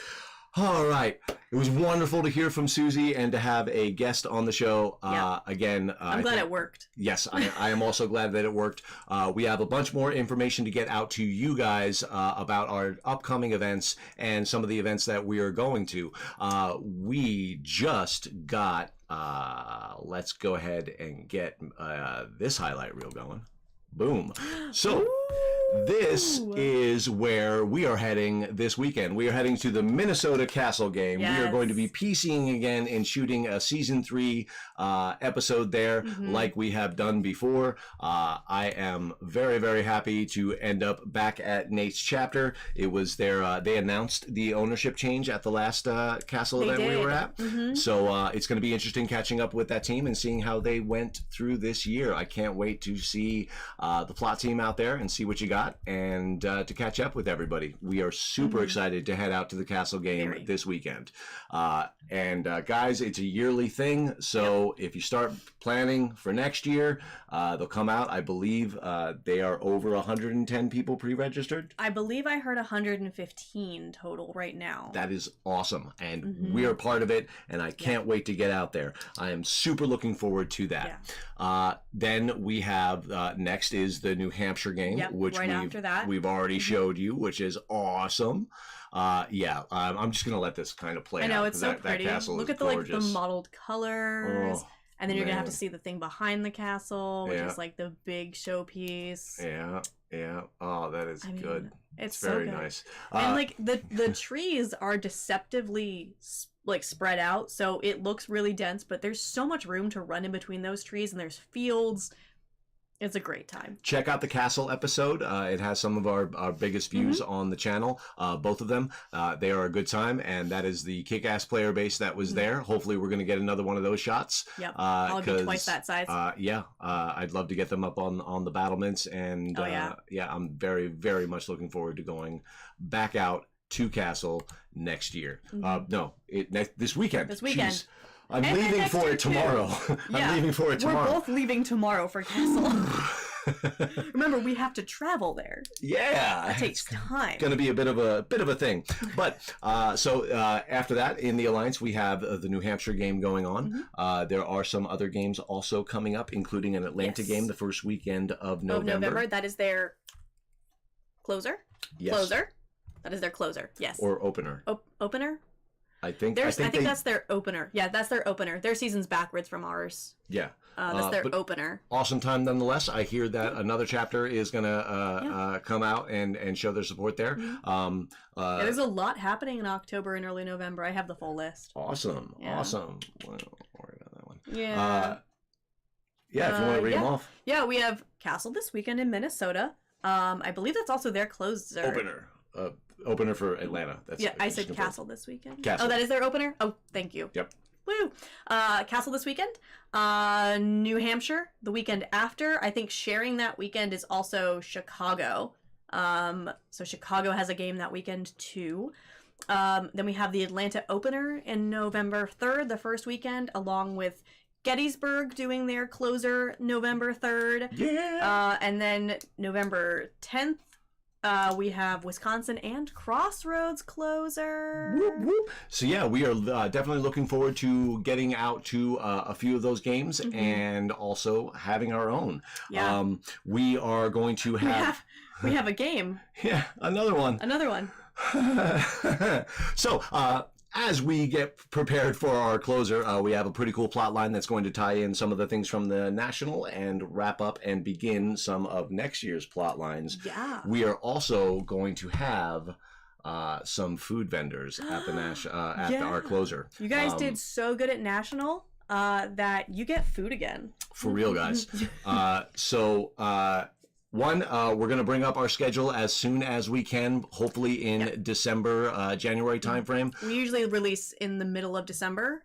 All right, it was wonderful to hear from Susie and to have a guest on the show. Again, I'm glad it worked. Yes, I am also glad that it worked. We have a bunch more information to get out to you guys about our upcoming events and some of the events that we are going to. We just got, let's go ahead and get this highlight reel going. Boom. So This is where we are heading this weekend. We are heading to the Minnesota Castle game. Yes. We are going to be PCing again and shooting a season 3 episode there, like we have done before. I am very, very happy to end up back at Nate's chapter. It was their they announced the ownership change at the last castle event we were at. So it's going to be interesting catching up with that team and seeing how they went through this year. I can't wait to see the plot team out there and see what you got, and to catch up with everybody. We are super excited to head out to the castle game this weekend. Guys, it's a yearly thing, so if you start planning for next year, they'll come out. I believe they are over 110 people pre-registered. I believe I heard 115 total right now. That is awesome, and we are part of it, and I can't wait to get out there. I am super looking forward to that. Then we have next is the New Hampshire game, which after that. we've already showed you, which is awesome. I'm just gonna let this kind of play out. I know, it's so that pretty. castle Look is at the gorgeous. the mottled colors. Oh, and then you're gonna have to man. see the thing behind the castle, which is like the big showpiece. Yeah. Oh, that is good. It's very so good. nice. And like the trees are deceptively like spread out, so it looks really dense, but there's so much room to run in between those trees, and there's fields. It's a great time. Check out the castle episode. It has some of our biggest views on the channel, both of them. They are a good time, and that is the kick-ass player base that was there. Hopefully we're going to get another one of those shots. Yep, I'll be twice that size. I'd love to get them up on the battlements, and I'm very, very much looking forward to going back out to castle next year. This weekend. This weekend. Jeez. I'm leaving for it tomorrow. I'm leaving for it tomorrow. We're both leaving tomorrow for castle. Remember, we have to travel there. Yeah, That takes time. Going to be a bit of a thing. But after that, in the Alliance, we have the New Hampshire game going on. There are some other games also coming up, including an Atlanta game the first weekend of November. That is their closer. Yes. Closer. That is their closer. Yes. Or opener. Opener. I think that's their opener. Yeah, that's their opener. Their season's backwards from ours. Yeah. That's their opener. Awesome time nonetheless. I hear that another chapter is going to come out and show their support there. There's a lot happening in October and early November. I have the full list. Awesome. Yeah. Awesome. Well, don't worry about that one. Yeah. If you want to read them off. Yeah, we have Castle this weekend in Minnesota. I believe that's also their closer. Opener for Atlanta. I said Castle this weekend. Castle. Oh, that is their opener? Oh, thank you. Yep. Woo! Castle this weekend. New Hampshire the weekend after. I think sharing that weekend is also Chicago. So Chicago has a game that weekend too. Then we have the Atlanta opener in November 3rd, the first weekend, along with Gettysburg doing their closer November 3rd. Yeah. And then November 10th, we have Wisconsin and Crossroads closer. Whoop, whoop. So yeah, we are definitely looking forward to getting out to a few of those games and also having our own. Yeah. We are going to have... We have a game. Yeah, another one. Another one. So, as we get prepared for our closer, we have a pretty cool plot line that's going to tie in some of the things from the National and wrap up and begin some of next year's plot lines. Yeah. We are also going to have some food vendors at the our closer. You guys did so good at National that you get food again. For real, guys. One, we're going to bring up our schedule as soon as we can, hopefully in December, January timeframe. We usually release in the middle of December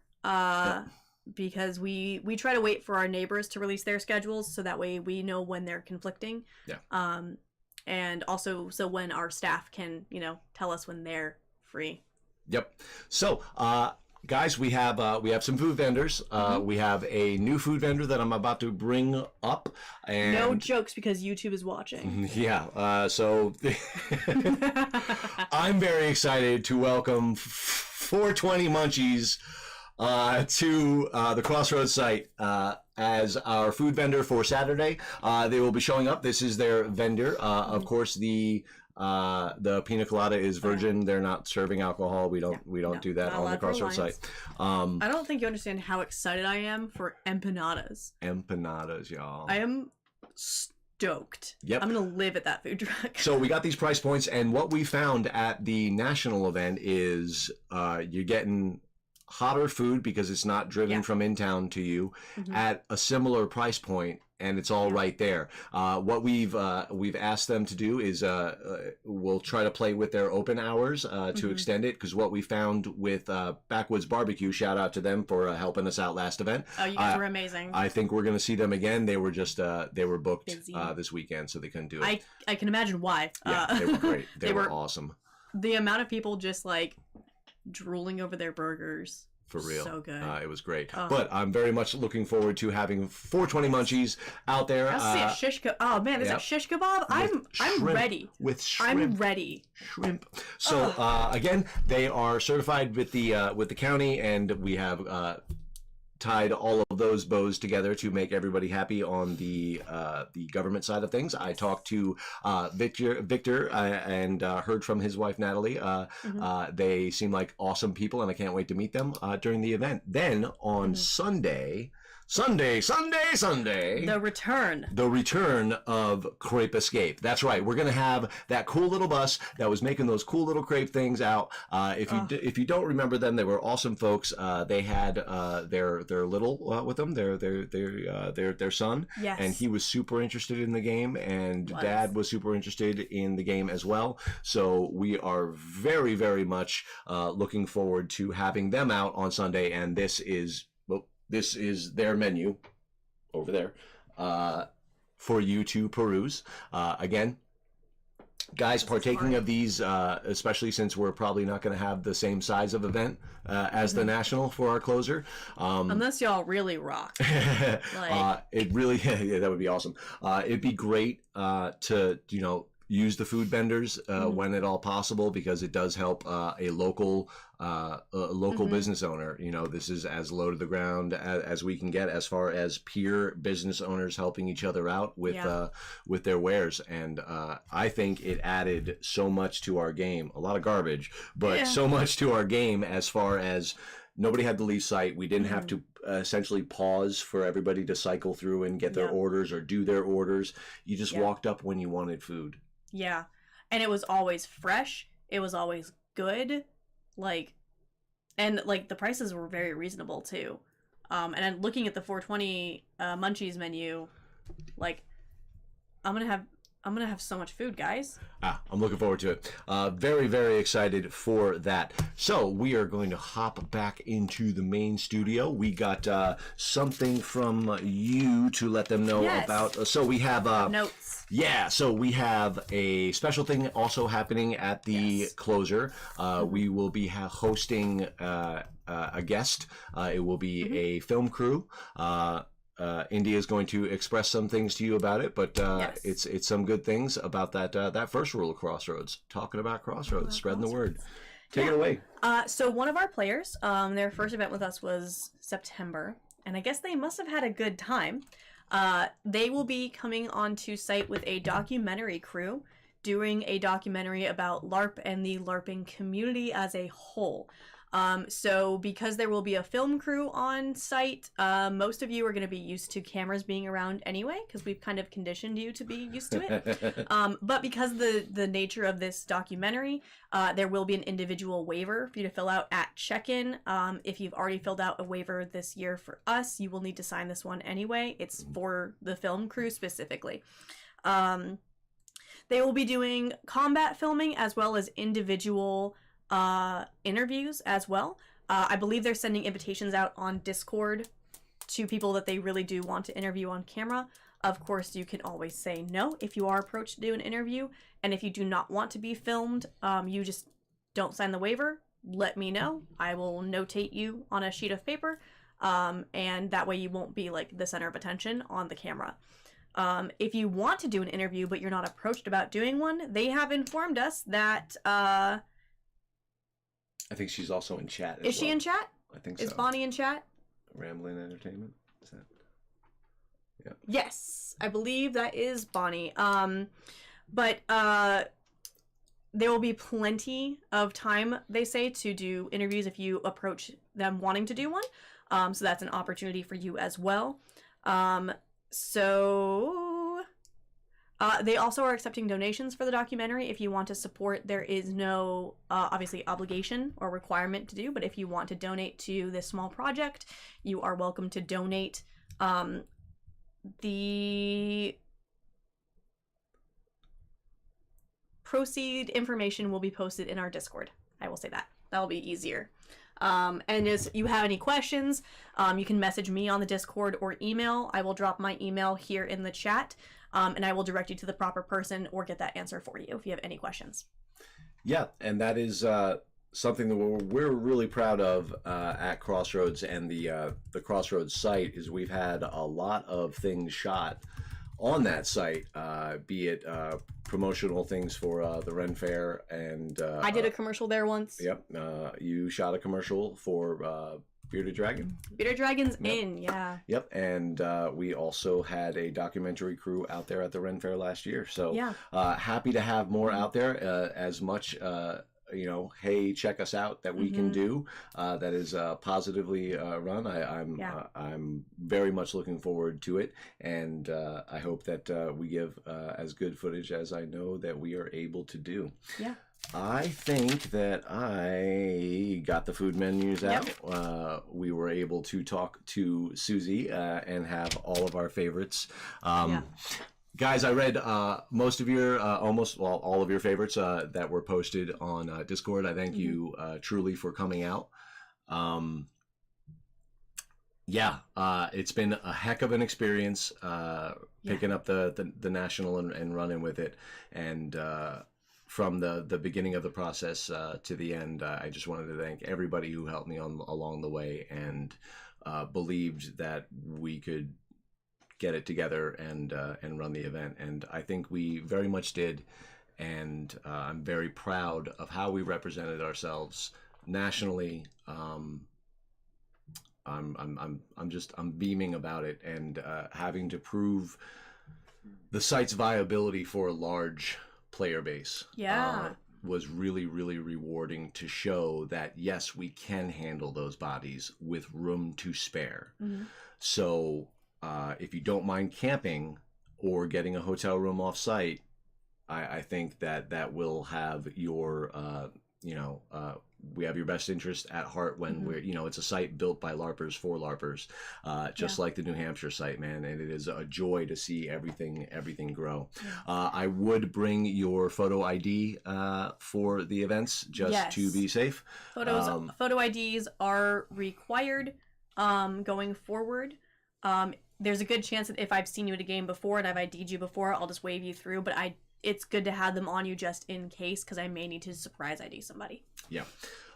because we try to wait for our neighbors to release their schedules so that way we know when they're conflicting. Yeah. And also so when our staff can, tell us when they're free. Yep. So, guys, we have some food vendors. We have a new food vendor that I'm about to bring up. And no jokes because YouTube is watching. Yeah. So I'm very excited to welcome 420 Munchies to the Crossroads site as our food vendor for Saturday. They will be showing up. This is their vendor. Of course, the pina colada is virgin. They're not serving alcohol. We don't do that on the Crossroads site. I don't think you understand how excited I am for empanadas. Empanadas, y'all. I am stoked. Yep. I'm gonna live at that food truck. So we got these price points, and what we found at the national event is you're getting hotter food because it's not driven from in town to you at a similar price point, and it's all right there. What we've asked them to do is we'll try to play with their open hours to extend it, because what we found with Backwoods Barbecue, shout out to them for helping us out last event. Oh, you guys were amazing. I think we're going to see them again. They were just they were booked this weekend, so they couldn't do it. I can imagine why. Yeah, they were great. They were awesome. The amount of people just like drooling over their burgers. For real. So good. It was great. But I'm very much looking forward to having 420 munchies out there. I'll see a shish kebab. Oh man, is that shish kebab? I'm ready. With shrimp. I'm ready. Shrimp. So again, they are certified with the county, and we have tied all of those bows together to make everybody happy on the government side of things. I talked to Victor and heard from his wife Natalie. They seem like awesome people, and I can't wait to meet them during the event. Then on Sunday. The return of Crepe Escape. That's right. We're gonna have that cool little bus that was making those cool little crepe things out. If you don't remember them, they were awesome folks. They had their little with them, their son, yes. And he was super interested in the game, and Dad was super interested in the game as well. So we are very, very much looking forward to having them out on Sunday, and this is their menu over there for you to peruse. Again, guys, partaking of these, especially since we're probably not going to have the same size of event as the National for our closer. Unless y'all really rock. It really, yeah, that would be awesome. It'd be great to, use the food vendors when at all possible, because it does help a local business owner. This is as low to the ground as we can get as far as peer business owners helping each other out with their wares. And I think it added so much to our game. A lot of garbage, but so much to our game as far as nobody had to leave site. We didn't have to essentially pause for everybody to cycle through and get their orders or do their orders. You just walked up when you wanted food. Yeah. And it was always fresh. It was always good. And the prices were very reasonable too. And then looking at the 420 Munchies menu, I'm gonna have so much food, guys. I'm looking forward to it. Very, very excited for that. So we are going to hop back into the main studio. We got something from you to let them know about. So we have notes. Yeah, so we have a special thing also happening at the closer. We will be hosting a guest. It will be a film crew. India is going to express some things to you about it, but it's some good things about that first rule of Crossroads. Talking about Crossroads, spreading the word. Take it away. So one of our players, their first event with us was September, and I guess they must have had a good time. They will be coming onto site with a documentary crew, doing a documentary about LARP and the LARPing community as a whole. So because there will be a film crew on site, most of you are going to be used to cameras being around anyway, because we've kind of conditioned you to be used to it. But because the nature of this documentary, there will be an individual waiver for you to fill out at check-in. If you've already filled out a waiver this year for us, you will need to sign this one anyway. It's for the film crew specifically. They will be doing combat filming as well as individual interviews as well. I believe they're sending invitations out on Discord to people that they really do want to interview on camera. Of course, you can always say no if you are approached to do an interview, and if you do not want to be filmed, you just don't sign the waiver. Let me know. I will notate you on a sheet of paper, and that way you won't be the center of attention on the camera. If you want to do an interview but you're not approached about doing one, they have informed us that I think she's also in chat. Is she in chat? I think so. Is Bonnie in chat? Rambling Entertainment? Is that? Yeah. Yes, I believe that is Bonnie. But there will be plenty of time, they say, to do interviews if you approach them wanting to do one. So that's an opportunity for you as well. So They also are accepting donations for the documentary. If you want to support, there is no obviously obligation or requirement to do, but if you want to donate to this small project, you are welcome to donate. The proceed information will be posted in our Discord. I will say that. That'll be easier. And if you have any questions, you can message me on the Discord or email. I will drop my email here in the chat, and I will direct you to the proper person or get that answer for you if you have any questions. Yeah, and that is something that we're really proud of at Crossroads, and the Crossroads site is we've had a lot of things shot on that site, be it promotional things for the Ren Fair, and I did a commercial there once. Yep, you shot a commercial for Bearded Dragon. Bearded Dragon's Yep. in, yeah. Yep, and we also had a documentary crew out there at the Ren Fair last year. So Yeah. Happy to have more out there. As much hey, check us out that we can do. That is positively run. I'm very much looking forward to it, and I hope that we give as good footage as I know that we are able to do. Yeah. I think that I got the food menus out. We were able to talk to Susie and have all of our favorites. Guys, I read most of your, all of your favorites that were posted on Discord. I thank you truly for coming out. It's been a heck of an experience picking up the national and running with it. And from the beginning of the process to the end, I just wanted to thank everybody who helped me along the way and believed that we could get it together and run the event, and I think we very much did, and I'm very proud of how we represented ourselves nationally. I'm beaming about it, and having to prove the site's viability for a large player base. Was really, really rewarding to show that yes, we can handle those bodies with room to spare. So if you don't mind camping or getting a hotel room off site, I think that will have your, we have your best interest at heart when we're, it's a site built by LARPers for LARPers, just like the New Hampshire site, man. And it is a joy to see everything grow. I would bring your photo ID for the events just to be safe. Photo IDs are required going forward. There's a good chance that if I've seen you at a game before and I've ID'd you before, I'll just wave you through, but it's good to have them on you just in case, because I may need to surprise ID somebody. Yeah.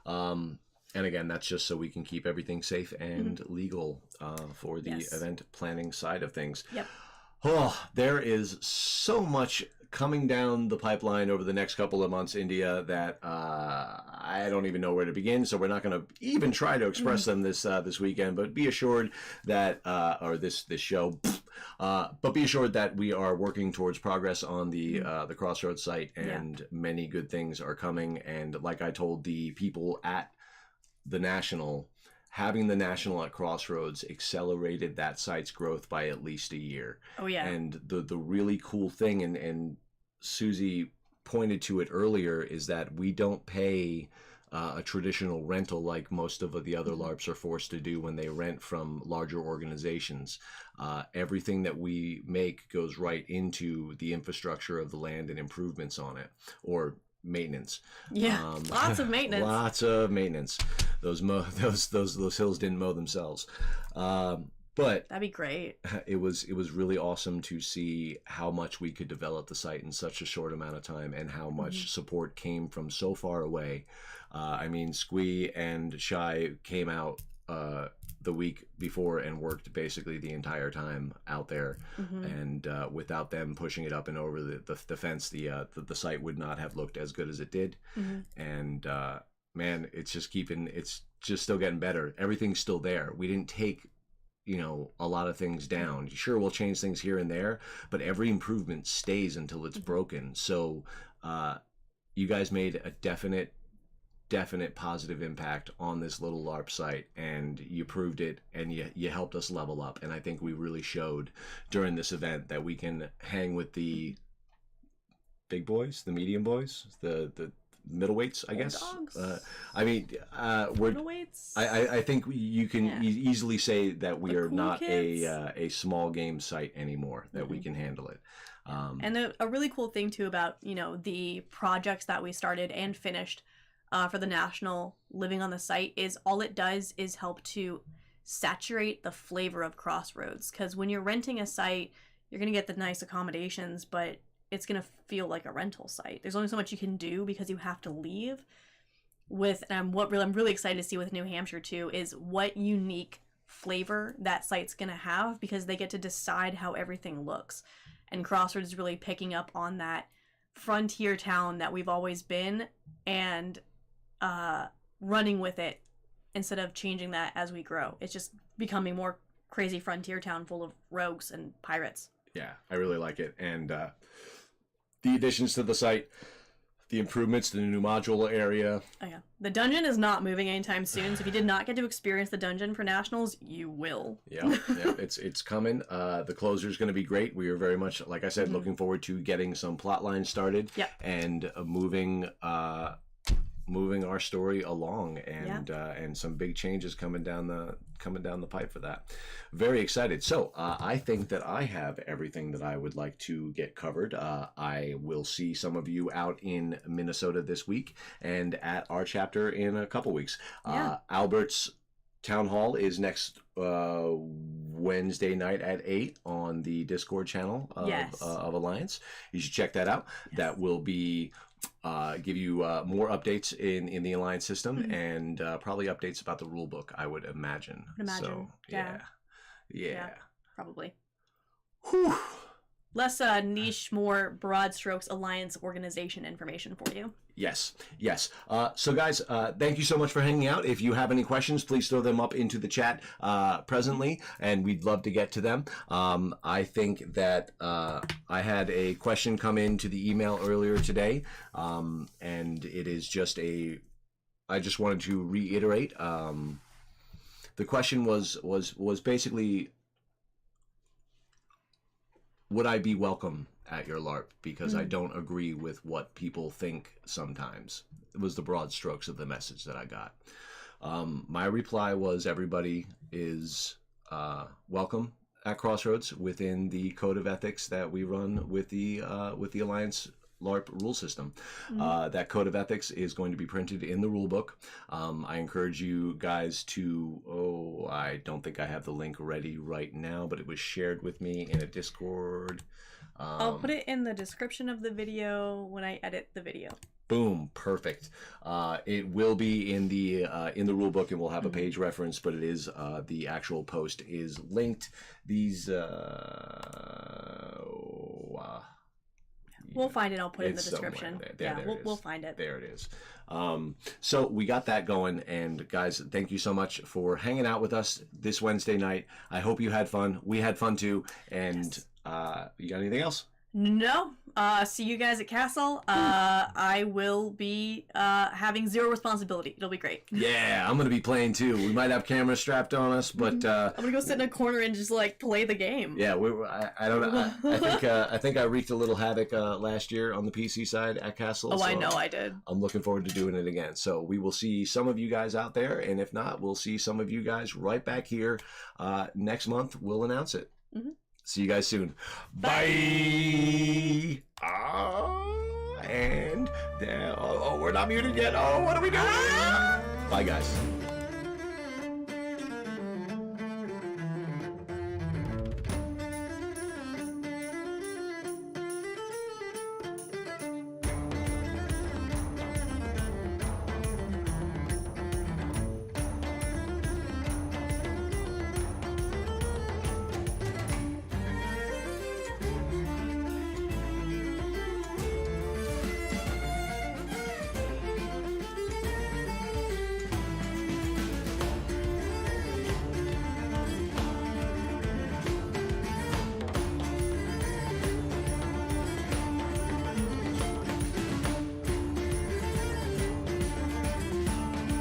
And again, that's just so we can keep everything safe and legal for the event planning side of things. Yep. Oh, there is so much coming down the pipeline over the next couple of months, India, that I don't even know where to begin. So we're not going to even try to express them this weekend. But be assured that, or this show, but be assured that we are working towards progress on the Crossroads site, and many good things are coming. And like I told the people at the National, having the National at Crossroads accelerated that site's growth by at least a year. Oh yeah. And the really cool thing, and Susie pointed to it earlier, is that we don't pay a traditional rental like most of the other LARPs are forced to do when they rent from larger organizations. Everything that we make goes right into the infrastructure of the land and improvements on it, or maintenance. Lots of maintenance. Lots of maintenance. Those hills didn't mow themselves. But that'd be great. It was really awesome to see how much we could develop the site in such a short amount of time, and how much support came from so far away. I mean, Squee and Shy came out the week before and worked basically the entire time out there, and without them pushing it up and over the fence, the site would not have looked as good as it did. And man, it's just still getting better. Everything's still there. We didn't take a lot of things down. Sure, we'll change things here and there, but every improvement stays until it's broken. So you guys made a definite positive impact on this little LARP site, and you proved it, and you helped us level up. And I think we really showed during this event that we can hang with the big boys, the medium boys, the middleweights, I guess. Dogs. I mean, we're. Middleweights. I think you can Yeah. easily say that we The are cool not kids. a small game site anymore. That we can handle it. And a really cool thing too about, you know, the projects that we started and finished for the national living on the site is all it does is help to saturate the flavor of Crossroads. Because when you're renting a site, you're going to get the nice accommodations, but it's going to feel like a rental site. There's only so much you can do because you have to leave. And what I'm really excited to see with New Hampshire too is what unique flavor that site's going to have, because they get to decide how everything looks. And Crossroads is really picking up on that frontier town that we've always been and running with it instead of changing that as we grow. It's just becoming more crazy frontier town full of rogues and pirates. Yeah, I really like it. And the additions to the site, the improvements to the new module area. Oh yeah. The dungeon is not moving anytime soon, so if you did not get to experience the dungeon for Nationals, you will. Yeah, it's coming. The closer is going to be great. We are very much, like I said, looking forward to getting some plot lines started and moving our story along, and some big changes coming down the pipe for that. Very excited. So I think that I have everything that I would like to get covered. I will see some of you out in Minnesota this week and at our chapter in a couple weeks. Albert's Town Hall is next Wednesday night at 8 on the Discord channel of Alliance. You should check that out. That will be give you more updates in the Alliance system and probably updates about the rule book, I would imagine. So, yeah. Probably. Whew. Less niche, more broad strokes Alliance organization information for you. Yes. So guys, thank you so much for hanging out. If you have any questions, please throw them up into the chat presently, and we'd love to get to them. I think that I had a question come into the email earlier today, and it is just I just wanted to reiterate. The question was basically, would I be welcome at your LARP? Because I don't agree with what people think sometimes. It was the broad strokes of the message that I got. My reply was everybody is welcome at Crossroads within the code of ethics that we run with the Alliance LARP rule system. That code of ethics is going to be printed in the rule book. I encourage you guys to, I don't think I have the link ready right now, but it was shared with me in a Discord. I'll put it in the description of the video when I edit the video. Boom, perfect. It will be in the rule book, and we'll have a page reference, but it is the actual post is linked. These we'll find it. I'll put it in the it's description. There We'll find it. There it is. So we got that going, and guys, thank you so much for hanging out with us this Wednesday night. I hope you had fun. We had fun too. And you got anything else? No. See you guys at Castle. I will be having zero responsibility. It'll be great. Yeah, I'm gonna be playing too. We might have cameras strapped on us, but I'm gonna go sit in a corner and just like play the game. Yeah, I don't know. I think I wreaked a little havoc last year on the PC side at Castle. Oh, so I know I did. I'm looking forward to doing it again. So we will see some of you guys out there, and if not, we'll see some of you guys right back here next month. We'll announce it. See you guys soon. Bye. And we're not muted yet. Oh, what are we doing? Bye, guys.